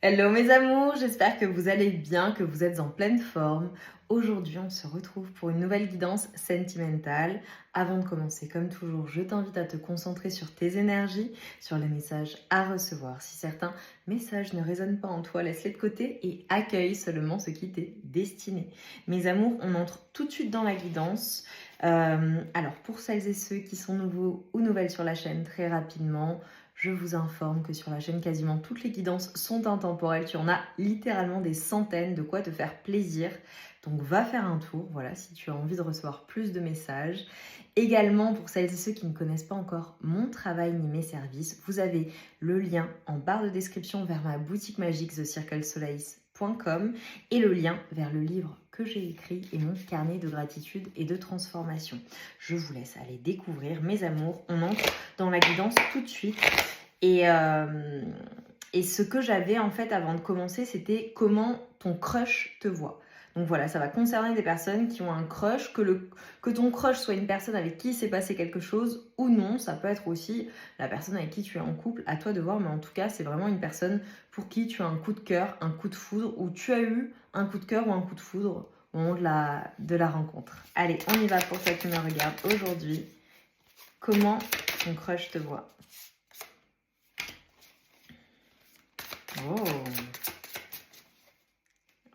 Hello mes amours, j'espère que vous allez bien, que vous êtes en pleine forme. Aujourd'hui, on se retrouve pour une nouvelle guidance sentimentale. Avant de commencer, comme toujours, je t'invite à te concentrer sur tes énergies, sur les messages à recevoir. Si certains messages ne résonnent pas en toi, laisse-les de côté et accueille seulement ce qui t'est destiné. Mes amours, on entre tout de suite dans la guidance. Alors, pour celles et ceux qui sont nouveaux ou nouvelles sur la chaîne, très rapidement, je vous informe que sur la chaîne, quasiment toutes les guidances sont intemporelles. Tu en as littéralement des centaines, de quoi te faire plaisir. Donc va faire un tour, voilà, si tu as envie de recevoir plus de messages. Également, pour celles et ceux qui ne connaissent pas encore mon travail ni mes services, vous avez le lien en barre de description vers ma boutique magique thecirclesolace.com et le lien vers le livre que j'ai écrit et mon carnet de gratitude et de transformation. Je vous laisse aller découvrir mes amours. On entre dans la guidance tout de suite. Et ce que j'avais en fait avant de commencer, c'était comment ton crush te voit. Donc voilà, ça va concerner des personnes qui ont un crush, que ton crush soit une personne avec qui s'est passé quelque chose ou non. Ça peut être aussi la personne avec qui tu es en couple, à toi de voir, mais en tout cas, c'est vraiment une personne pour qui tu as un coup de cœur, un coup de foudre, ou tu as eu un coup de cœur ou un coup de foudre au moment de la rencontre. Allez, on y va pour ceux qui me regardent aujourd'hui. Comment ton crush te voit? Oh,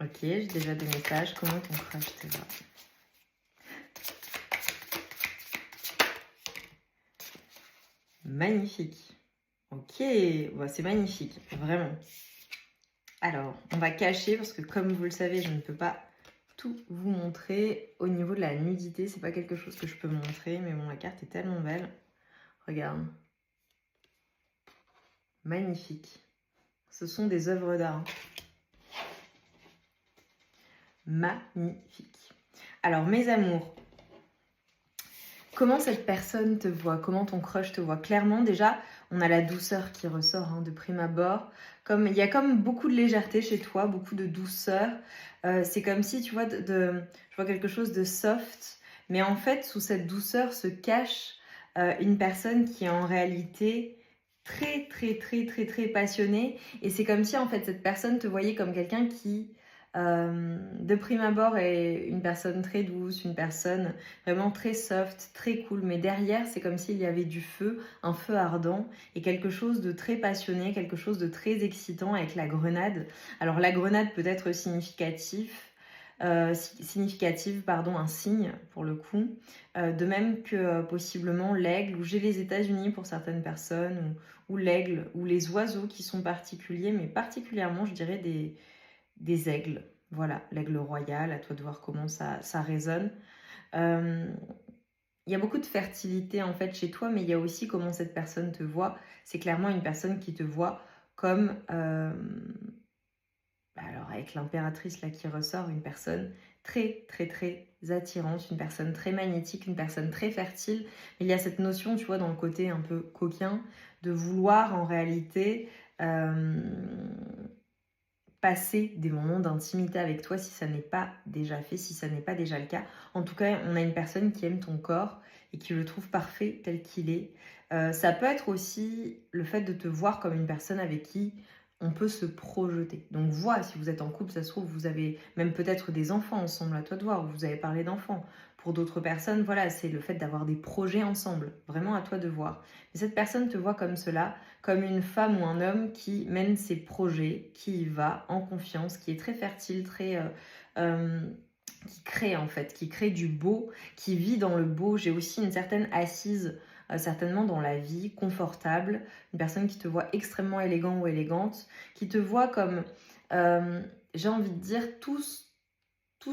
ok, j'ai déjà des messages. Comment ton crush te voit? Magnifique. Ok, ouais, c'est magnifique, vraiment. Alors, on va cacher parce que comme vous le savez, je ne peux pas tout vous montrer. Au niveau de la nudité, c'est pas quelque chose que je peux montrer, mais bon, la carte est tellement belle. Regarde. Magnifique. Ce sont des œuvres d'art. Magnifique. Alors, mes amours, comment cette personne te voit? Comment ton crush te voit? Clairement, déjà, on a la douceur qui ressort de prime abord. Il y a comme beaucoup de légèreté chez toi, beaucoup de douceur. C'est comme si, tu vois, je vois quelque chose de soft. Mais en fait, sous cette douceur se cache une personne qui est en réalité très, très, très, très, très passionnée. Et c'est comme si, en fait, cette personne te voyait comme quelqu'un qui, de prime abord, est une personne très douce, une personne vraiment très soft, très cool, mais derrière c'est comme s'il y avait du feu, un feu ardent et quelque chose de très passionné, quelque chose de très excitant avec la grenade. Alors la grenade peut être significative, un signe pour le coup, de même que possiblement l'aigle, ou j'ai les États-Unis pour certaines personnes, ou l'aigle, ou les oiseaux qui sont particuliers, mais particulièrement je dirais des aigles. Voilà, l'aigle royal, à toi de voir comment ça résonne. Il y a beaucoup de fertilité en fait chez toi, mais il y a aussi comment cette personne te voit. C'est clairement une personne qui te voit comme, alors avec l'impératrice là qui ressort, une personne très très très attirante, une personne très magnétique, une personne très fertile. Mais il y a cette notion, tu vois, dans le côté un peu coquin, de vouloir en réalité passer des moments d'intimité avec toi si ça n'est pas déjà fait, si ça n'est pas déjà le cas. En tout cas, on a une personne qui aime ton corps et qui le trouve parfait tel qu'il est. Ça peut être aussi le fait de te voir comme une personne avec qui on peut se projeter. Donc vois, si vous êtes en couple, ça se trouve, vous avez même peut-être des enfants ensemble, à toi de voir, vous avez parlé d'enfants. Pour d'autres personnes, voilà, c'est le fait d'avoir des projets ensemble, vraiment à toi de voir. Mais cette personne te voit comme cela, comme une femme ou un homme qui mène ses projets, qui y va en confiance, qui est très fertile, qui crée en fait, qui crée du beau, qui vit dans le beau. J'ai aussi une certaine assise, certainement dans la vie, confortable, une personne qui te voit extrêmement élégant ou élégante, qui te voit comme, j'ai envie de dire, tout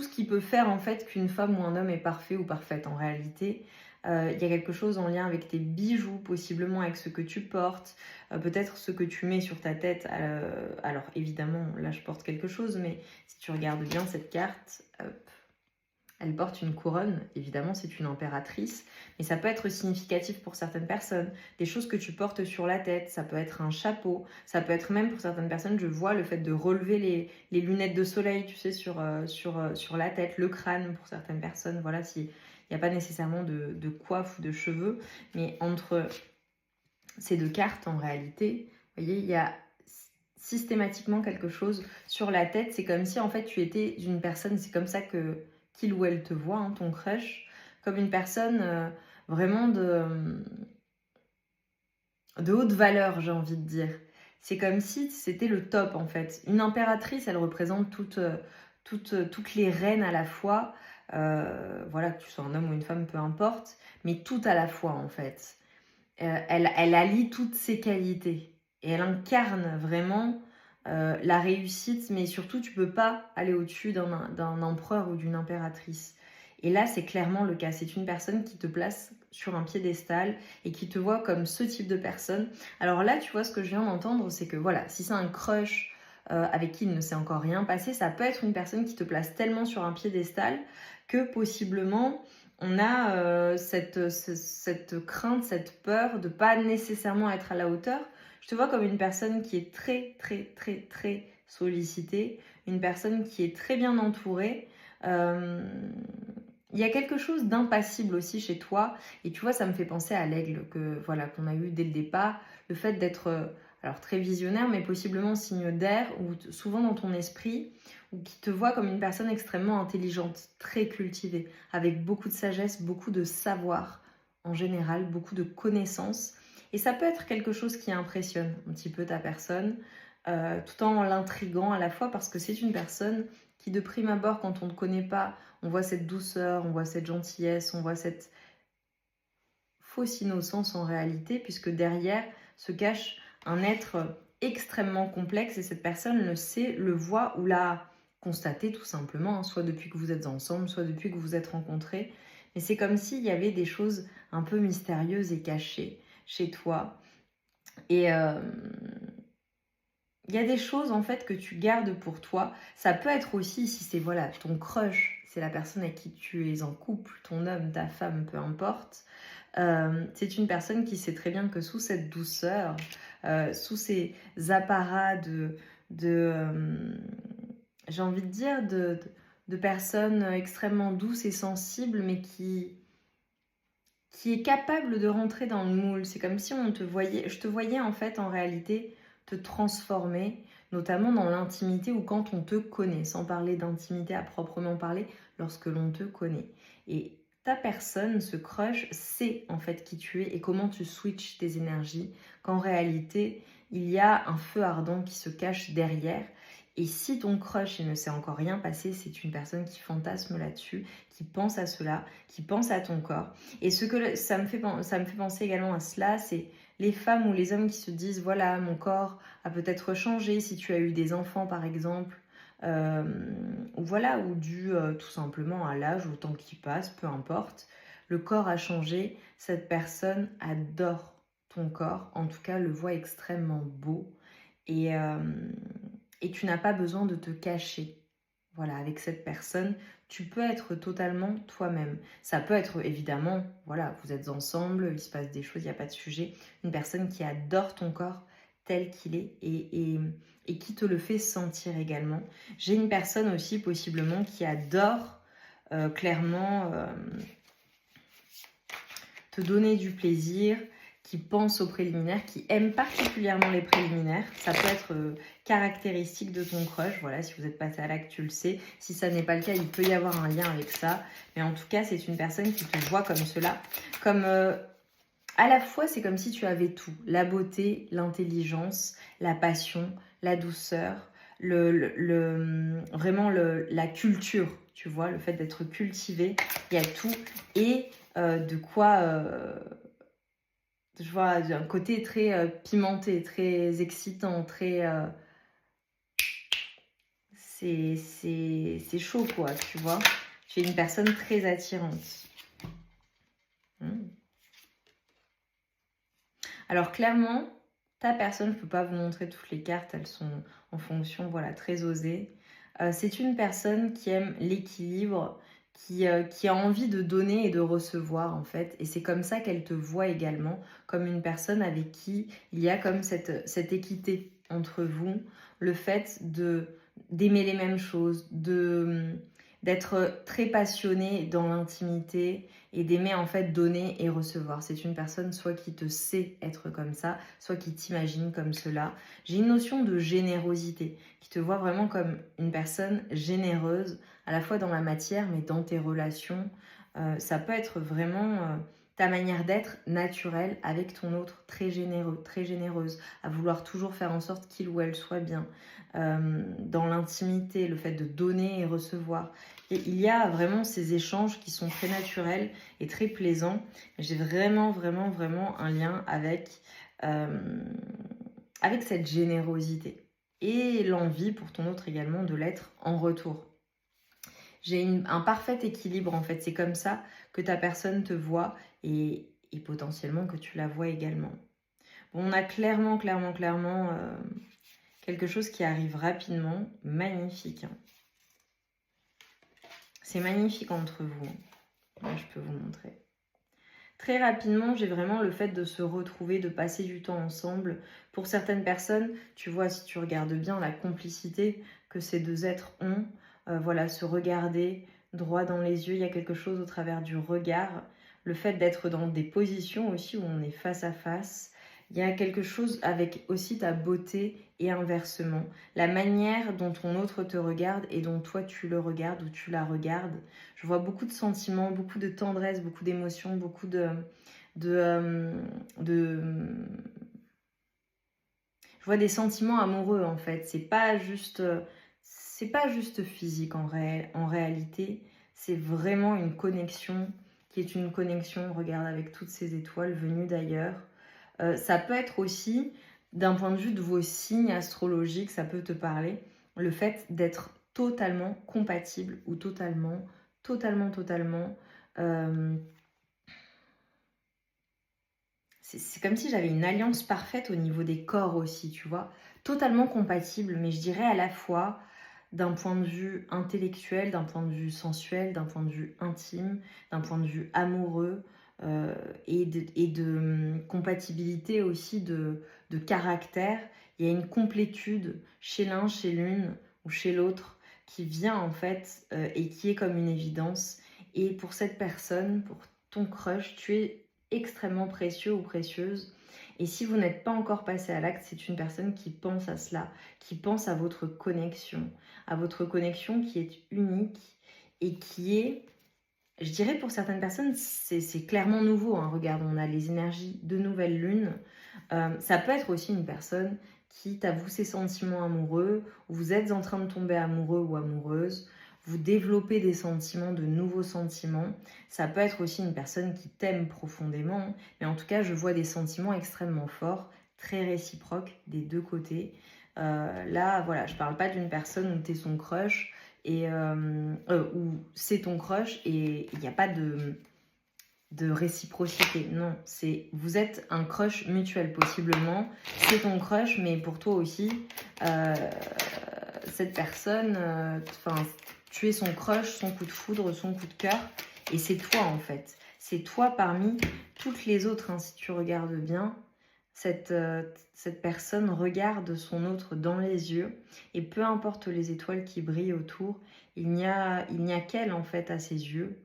ce qui peut faire en fait qu'une femme ou un homme est parfait ou parfaite en réalité. Il y a quelque chose en lien avec tes bijoux, possiblement avec ce que tu portes, peut-être ce que tu mets sur ta tête. Alors évidemment, là je porte quelque chose, mais si tu regardes bien cette carte, hop, elle porte une couronne, évidemment c'est une impératrice, mais ça peut être significatif pour certaines personnes. Des choses que tu portes sur la tête, ça peut être un chapeau, ça peut être même pour certaines personnes, je vois le fait de relever les lunettes de soleil, tu sais, sur la tête, le crâne pour certaines personnes. Voilà, s'il n'y a pas nécessairement de coiffe ou de cheveux, mais entre ces deux cartes en réalité, vous voyez, systématiquement quelque chose sur la tête. C'est comme si en fait tu étais une personne, c'est comme ça que qu'il ou elle te voit, hein, ton crush, comme une personne vraiment de haute valeur, j'ai envie de dire. C'est comme si c'était le top en fait. Une impératrice, elle représente toutes les reines à la fois. Voilà, que tu sois un homme ou une femme, peu importe, mais tout à la fois en fait. Elle allie toutes ses qualités et elle incarne vraiment la réussite, mais surtout tu peux pas aller au-dessus d'un empereur ou d'une impératrice. Et là, c'est clairement le cas. C'est une personne qui te place sur un piédestal et qui te voit comme ce type de personne. Alors là, tu vois, ce que je viens d'entendre, c'est que voilà, si c'est un crush avec qui il ne s'est encore rien passé, ça peut être une personne qui te place tellement sur un piédestal que possiblement on a cette crainte, cette peur de pas nécessairement être à la hauteur. Je te vois comme une personne qui est très, très, très, très sollicitée, une personne qui est très bien entourée. Il y a quelque chose d'impassible aussi chez toi. Et tu vois, ça me fait penser à l'aigle voilà, qu'on a eu dès le départ. Le fait d'être alors très visionnaire, mais possiblement signe d'air, ou souvent dans ton esprit, ou qui te voit comme une personne extrêmement intelligente, très cultivée, avec beaucoup de sagesse, beaucoup de savoir en général, beaucoup de connaissances. Et ça peut être quelque chose qui impressionne un petit peu ta personne, tout en l'intriguant à la fois, parce que c'est une personne qui, de prime abord, quand on ne connaît pas, on voit cette douceur, on voit cette gentillesse, on voit cette fausse innocence en réalité, puisque derrière se cache un être extrêmement complexe et cette personne le sait, le voit ou l'a constaté tout simplement, hein, soit depuis que vous êtes ensemble, soit depuis que vous vous êtes rencontrés. Mais c'est comme s'il y avait des choses un peu mystérieuses et cachées chez toi. Et il y a des choses en fait que tu gardes pour toi. Ça peut être aussi, si c'est voilà ton crush, c'est la personne avec qui tu es en couple, ton homme, ta femme, peu importe. C'est une personne qui sait très bien que sous cette douceur, sous ces apparats j'ai envie de dire, de personnes extrêmement douces et sensibles, mais qui est capable de rentrer dans le moule. C'est comme si je te voyais en fait en réalité te transformer, notamment dans l'intimité ou quand on te connaît, sans parler d'intimité à proprement parler, lorsque l'on te connaît. Et ta personne, ce crush, sait en fait qui tu es et comment tu switches tes énergies, qu'en réalité, il y a un feu ardent qui se cache derrière. Et si ton crush, il ne s'est encore rien passé, c'est une personne qui fantasme là-dessus, qui pense à cela, qui pense à ton corps. Et ça me fait penser également à cela, c'est les femmes ou les hommes qui se disent, voilà, mon corps a peut-être changé si tu as eu des enfants par exemple, ou voilà, ou dû tout simplement à l'âge, au temps qui passe, peu importe. Le corps a changé, cette personne adore ton corps, en tout cas le voit extrêmement beau. Et tu n'as pas besoin de te cacher. Voilà, avec cette personne, tu peux être totalement toi-même. Ça peut être évidemment, voilà, vous êtes ensemble, il se passe des choses, il n'y a pas de sujet. Une personne qui adore ton corps tel qu'il est et qui te le fait sentir également. J'ai une personne aussi possiblement qui adore clairement te donner du plaisir, qui pense aux préliminaires, qui aime particulièrement les préliminaires. Ça peut être caractéristique de ton crush. Voilà, si vous êtes passé à l'acte, tu le sais. Si ça n'est pas le cas, il peut y avoir un lien avec ça. Mais en tout cas, c'est une personne qui te voit comme cela. Comme à la fois, c'est comme si tu avais tout. La beauté, l'intelligence, la passion, la douceur, vraiment la culture. Tu vois, le fait d'être cultivé, il y a tout. Et de quoi... je vois un côté très pimenté, très excitant, très... c'est chaud, quoi, tu vois. Tu es une personne très attirante. Alors, clairement, ta personne, je ne peux pas vous montrer toutes les cartes. Elles sont en fonction, voilà, très osées. C'est une personne qui aime l'équilibre, qui a envie de donner et de recevoir, en fait. Et c'est comme ça qu'elle te voit également, comme une personne avec qui il y a comme cette équité entre vous. Le fait d'aimer les mêmes choses, d'être très passionné dans l'intimité et d'aimer en fait donner et recevoir. C'est une personne soit qui te sait être comme ça, soit qui t'imagine comme cela. J'ai une notion de générosité, qui te voit vraiment comme une personne généreuse, à la fois dans la matière, mais dans tes relations. Ça peut être vraiment ta manière d'être naturelle avec ton autre, très généreux, très généreuse, à vouloir toujours faire en sorte qu'il ou elle soit bien. Dans l'intimité, le fait de donner et recevoir. Et il y a vraiment ces échanges qui sont très naturels et très plaisants. J'ai vraiment, vraiment, vraiment un lien avec cette générosité. Et l'envie pour ton autre également de l'être en retour. J'ai un parfait équilibre en fait. C'est comme ça que ta personne te voit et potentiellement que tu la vois également. Bon, on a clairement quelque chose qui arrive rapidement. Magnifique. Hein. C'est magnifique entre vous. Là, je peux vous montrer. Très rapidement, j'ai vraiment le fait de se retrouver, de passer du temps ensemble. Pour certaines personnes, tu vois, si tu regardes bien la complicité que ces deux êtres ont, voilà, se regarder droit dans les yeux, il y a quelque chose au travers du regard. Le fait d'être dans des positions aussi où on est face à face. Il y a quelque chose avec aussi ta beauté et inversement. La manière dont ton autre te regarde et dont toi tu le regardes ou tu la regardes. Je vois beaucoup de sentiments, beaucoup de tendresse, beaucoup d'émotions, beaucoup de... Je vois des sentiments amoureux en fait. C'est pas juste physique en réalité. C'est vraiment une connexion qui est une connexion, regarde, avec toutes ces étoiles venues d'ailleurs. Ça peut être aussi, d'un point de vue de vos signes astrologiques, ça peut te parler, le fait d'être totalement compatible ou totalement. euh, c'est comme si j'avais une alliance parfaite au niveau des corps aussi, tu vois. Totalement compatible, mais je dirais à la fois d'un point de vue intellectuel, d'un point de vue sensuel, d'un point de vue intime, d'un point de vue amoureux, et de compatibilité aussi de caractère. Il y a une complétude chez l'un, chez l'une ou chez l'autre qui vient en fait et qui est comme une évidence. Et pour cette personne, pour ton crush, tu es extrêmement précieux ou précieuse. Et si vous n'êtes pas encore passé à l'acte, c'est une personne qui pense à cela, qui pense à votre connexion qui est unique et qui est, je dirais pour certaines personnes, c'est clairement nouveau. Hein. Regarde, on a les énergies de nouvelle lune. Ça peut être aussi une personne qui t'avoue ses sentiments amoureux, où vous êtes en train de tomber amoureux ou amoureuse, vous développez des sentiments, de nouveaux sentiments. Ça peut être aussi une personne qui t'aime profondément, mais en tout cas, je vois des sentiments extrêmement forts, très réciproques des deux côtés. Là, voilà, je parle pas d'une personne où tu es son crush, et où c'est ton crush et il n'y a pas de réciprocité. Non, c'est vous êtes un crush mutuel possiblement. C'est ton crush, mais pour toi aussi, cette personne, tu es son crush, son coup de foudre, son coup de cœur. Et c'est toi en fait. C'est toi parmi toutes les autres, hein, si tu regardes bien. Cette personne regarde son autre dans les yeux et peu importe les étoiles qui brillent autour, il n'y a qu'elle en fait à ses yeux.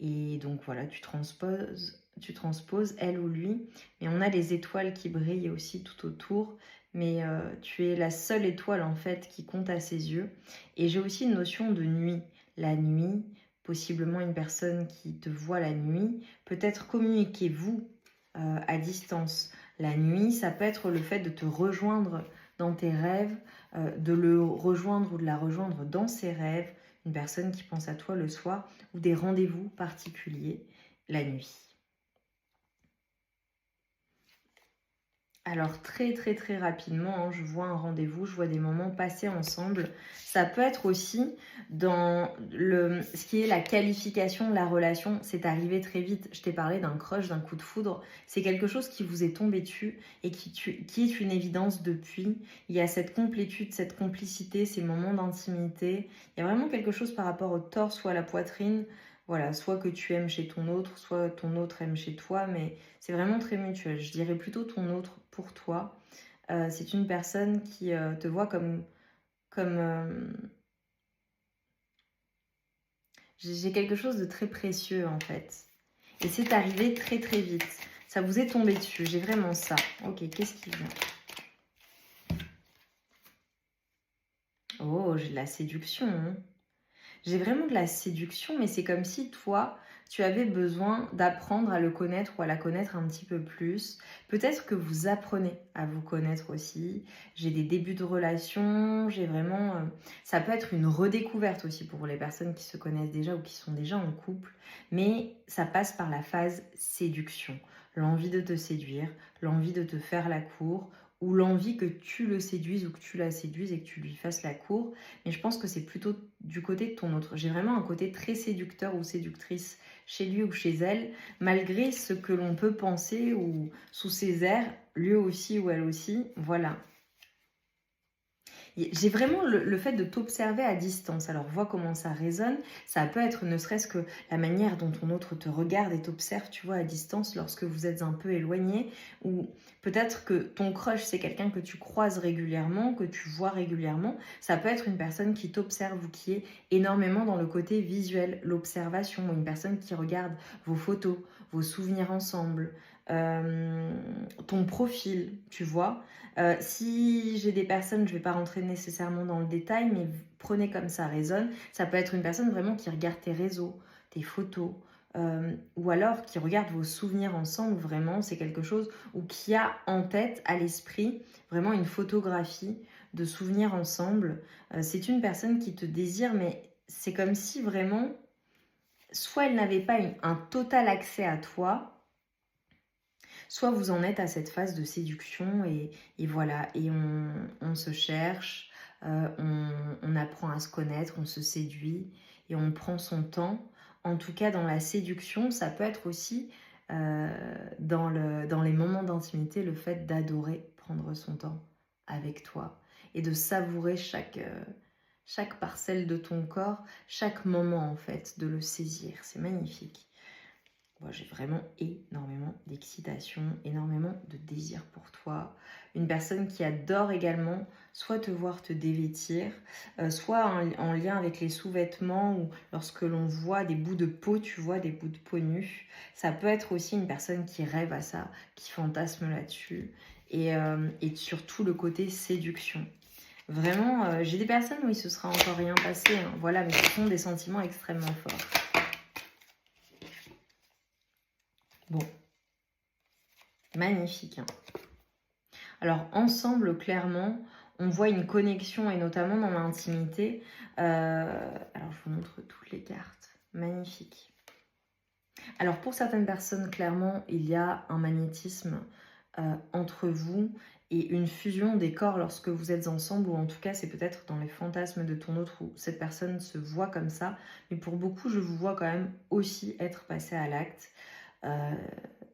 Et donc voilà, tu transposes elle ou lui. Mais on a les étoiles qui brillent aussi tout autour. Mais tu es la seule étoile en fait qui compte à ses yeux. Et j'ai aussi une notion de nuit. La nuit, possiblement une personne qui te voit la nuit. Peut-être communiquez-vous à distance. La nuit, ça peut être le fait de te rejoindre dans tes rêves, de le rejoindre ou de la rejoindre dans ses rêves, une personne qui pense à toi le soir, ou des rendez-vous particuliers la nuit. Alors très rapidement, hein, je vois un rendez-vous, je vois des moments passés ensemble. Ça peut être aussi dans ce qui est la qualification de la relation, c'est arrivé très vite. Je t'ai parlé d'un crush, d'un coup de foudre. C'est quelque chose qui vous est tombé dessus et qui est une évidence depuis. Il y a cette complétude, cette complicité, ces moments d'intimité. Il y a vraiment quelque chose par rapport au torse ou à la poitrine. Voilà, soit que tu aimes chez ton autre, soit ton autre aime chez toi, mais c'est vraiment très mutuel. Je dirais plutôt ton autre pour toi. C'est une personne qui te voit comme J'ai quelque chose de très précieux en fait. Et c'est arrivé très très vite. Ça vous est tombé dessus, j'ai vraiment ça. Ok, qu'est-ce qui vient? Oh, j'ai de la séduction, hein. J'ai vraiment de la séduction, mais c'est comme si toi, tu avais besoin d'apprendre à le connaître ou à la connaître un petit peu plus. Peut-être que vous apprenez à vous connaître aussi. J'ai des débuts de relation, j'ai vraiment... ça peut être une redécouverte aussi pour les personnes qui se connaissent déjà ou qui sont déjà en couple, mais ça passe par la phase séduction. L'envie de te séduire, l'envie de te faire la cour, ou l'envie que tu le séduises ou que tu la séduises et que tu lui fasses la cour. Mais je pense que c'est plutôt du côté de ton autre. J'ai vraiment un côté très séducteur ou séductrice chez lui ou chez elle, malgré ce que l'on peut penser ou sous ses airs, lui aussi ou elle aussi. Voilà. J'ai vraiment le fait de t'observer à distance. Alors, vois comment ça résonne. Ça peut être ne serait-ce que la manière dont ton autre te regarde et t'observe, tu vois, à distance lorsque vous êtes un peu éloigné. Ou peut-être que ton crush, c'est quelqu'un que tu croises régulièrement, que tu vois régulièrement. Ça peut être une personne qui t'observe ou qui est énormément dans le côté visuel, l'observation. Une personne qui regarde vos photos, vos souvenirs ensemble, ton profil, tu vois. Si j'ai des personnes, je ne vais pas rentrer nécessairement dans le détail, mais prenez comme ça résonne. Ça peut être une personne vraiment qui regarde tes réseaux, tes photos, ou alors qui regarde vos souvenirs ensemble, vraiment, c'est quelque chose, ou qui a en tête, à l'esprit, vraiment une photographie de souvenirs ensemble. C'est une personne qui te désire, mais c'est comme si vraiment, soit elle n'avait pas un total accès à toi, soit vous en êtes à cette phase de séduction et voilà, et on se cherche, on apprend à se connaître, on se séduit et on prend son temps. En tout cas, dans la séduction, ça peut être aussi dans les moments d'intimité, le fait d'adorer prendre son temps avec toi et de savourer chaque parcelle de ton corps, chaque moment en fait, de le saisir. C'est magnifique. Moi, j'ai vraiment énormément d'excitation, énormément de désir pour toi. Une personne qui adore également soit te voir te dévêtir, soit en lien avec les sous-vêtements ou lorsque l'on voit des bouts de peau, tu vois, des bouts de peau nus. Ça peut être aussi une personne qui rêve à ça, qui fantasme là-dessus. Et surtout le côté séduction. Vraiment, j'ai des personnes où il se sera encore rien passé, hein, voilà, mais ce sont des sentiments extrêmement forts. Bon, magnifique, hein. Alors ensemble, clairement, on voit une connexion et notamment dans l'intimité. Alors je vous montre toutes les cartes. Magnifique. Alors pour certaines personnes, clairement, il y a un magnétisme entre vous et une fusion des corps lorsque vous êtes ensemble, ou en tout cas c'est peut-être dans les fantasmes de ton autre où cette personne se voit comme ça. Mais pour beaucoup, je vous vois quand même aussi être passé à l'acte.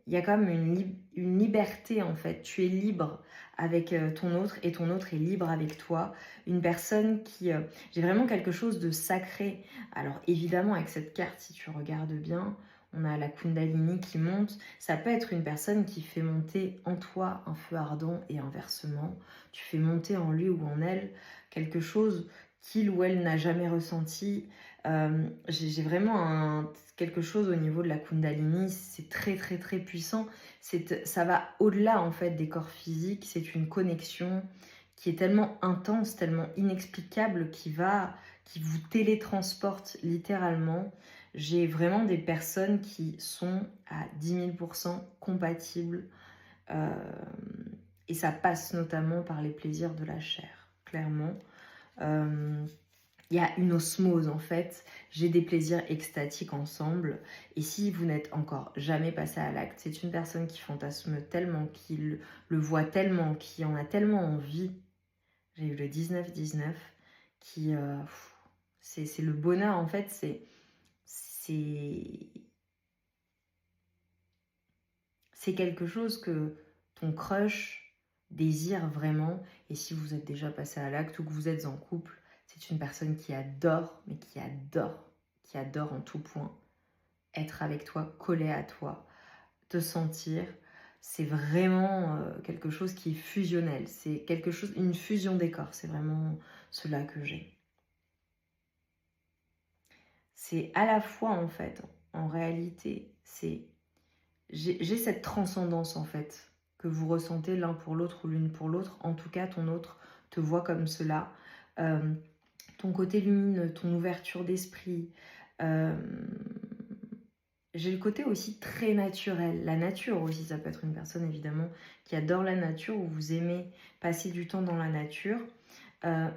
Il y a quand même une liberté en fait. Tu es libre avec ton autre et ton autre est libre avec toi. Une personne qui... j'ai vraiment quelque chose de sacré. Alors évidemment avec cette carte, si tu regardes bien, on a la Kundalini qui monte. Ça peut être une personne qui fait monter en toi un feu ardent et inversement. Tu fais monter en lui ou en elle quelque chose qu'il ou elle n'a jamais ressenti. J'ai vraiment quelque chose au niveau de la Kundalini, c'est très très très puissant. Ça va au-delà en fait des corps physiques, c'est une connexion qui est tellement intense, tellement inexplicable, qui vous télétransporte littéralement. J'ai vraiment des personnes qui sont à 10 000% compatibles et ça passe notamment par les plaisirs de la chair, clairement. Il y a une osmose en fait, j'ai des plaisirs extatiques ensemble. Et si vous n'êtes encore jamais passé à l'acte, c'est une personne qui fantasme tellement, qui le voit tellement, qui en a tellement envie. J'ai eu le 19-19, qui... c'est le bonheur en fait, c'est quelque chose que ton crush désire vraiment. Et si vous êtes déjà passé à l'acte ou que vous êtes en couple, c'est une personne qui adore, mais qui adore en tout point être avec toi, collé à toi, te sentir. C'est vraiment quelque chose qui est fusionnel. C'est quelque chose, une fusion des corps. C'est vraiment cela que j'ai. c'est à la fois en fait, en réalité, c'est j'ai cette transcendance en fait que vous ressentez l'un pour l'autre ou l'une pour l'autre. En tout cas, ton autre te voit comme cela. Euh, ton côté lumineux, ton ouverture d'esprit. Euh, j'ai le côté aussi très naturel. La nature aussi, ça peut être une personne évidemment qui adore la nature ou vous aimez passer du temps dans la nature.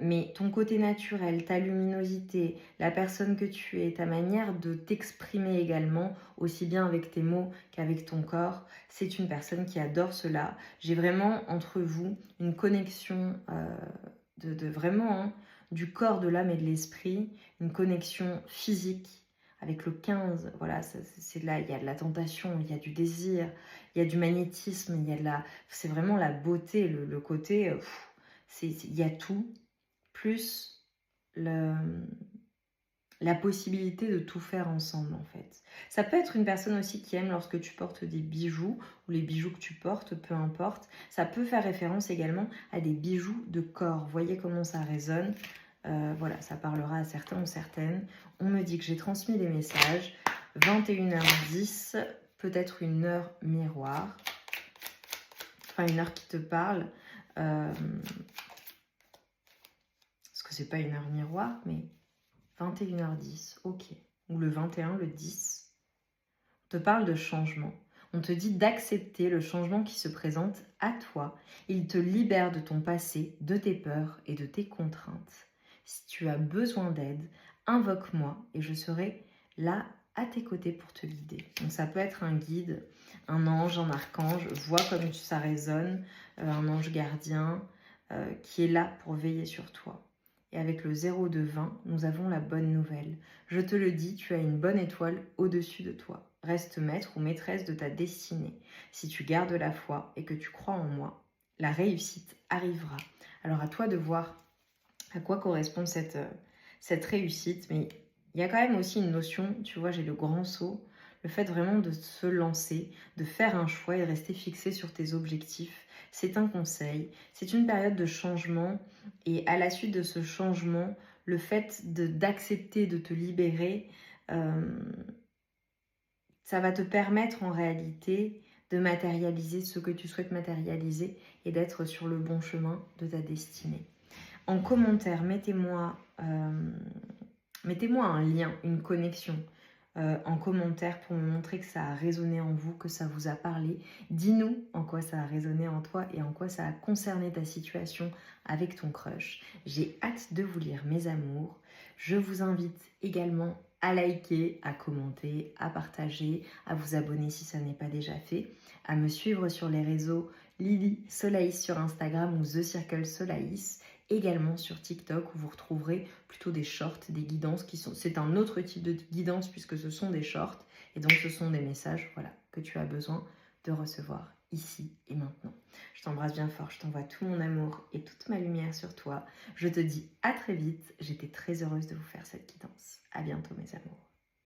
Mais ton côté naturel, ta luminosité, la personne que tu es, ta manière de t'exprimer également, aussi bien avec tes mots qu'avec ton corps, c'est une personne qui adore cela. J'ai vraiment entre vous une connexion de vraiment du corps, de l'âme et de l'esprit, une connexion physique avec le 15. Voilà, c'est là, il y a de la tentation, il y a du désir, il y a du magnétisme, c'est vraiment la beauté, le côté... il y a tout, plus la possibilité de tout faire ensemble en fait. Ça peut être une personne aussi qui aime lorsque tu portes des bijoux ou les bijoux que tu portes, peu importe. Ça peut faire référence également à des bijoux de corps. Voyez comment ça résonne. Voilà, ça parlera à certains ou certaines. On me dit que j'ai transmis les messages. 21h10, peut-être une heure miroir. Enfin, une heure qui te parle. Parce que c'est pas une heure miroir, mais 21h10, ok. Ou le 21, le 10. On te parle de changement. On te dit d'accepter le changement qui se présente à toi. Il te libère de ton passé, de tes peurs et de tes contraintes. Si tu as besoin d'aide, invoque-moi et je serai là à tes côtés pour te guider. Donc ça peut être un guide, un ange, un archange, vois comme ça résonne, un ange gardien qui est là pour veiller sur toi. Et avec le 0 de 20, nous avons la bonne nouvelle. Je te le dis, tu as une bonne étoile au-dessus de toi. Reste maître ou maîtresse de ta destinée. Si tu gardes la foi et que tu crois en moi, la réussite arrivera. Alors à toi de voir à quoi correspond cette réussite. Mais il y a quand même aussi une notion, tu vois, j'ai le grand saut, le fait vraiment de se lancer, de faire un choix et de rester fixé sur tes objectifs. C'est un conseil, c'est une période de changement et à la suite de ce changement, le fait d'accepter de te libérer, ça va te permettre en réalité de matérialiser ce que tu souhaites matérialiser et d'être sur le bon chemin de ta destinée. En commentaire, mettez-moi un lien, une connexion en commentaire pour me montrer que ça a résonné en vous, que ça vous a parlé. Dis-nous en quoi ça a résonné en toi et en quoi ça a concerné ta situation avec ton crush. J'ai hâte de vous lire, mes amours. Je vous invite également à liker, à commenter, à partager, à vous abonner si ça n'est pas déjà fait, à me suivre sur les réseaux Lily Solaïs sur Instagram ou The Circle Solaïs, également sur TikTok où vous retrouverez plutôt des shorts, des guidances c'est un autre type de guidance puisque ce sont des shorts et donc ce sont des messages voilà, que tu as besoin de recevoir ici et maintenant. Je t'embrasse bien fort, je t'envoie tout mon amour et toute ma lumière sur toi. Je te dis à très vite, j'étais très heureuse de vous faire cette guidance. À bientôt mes amours.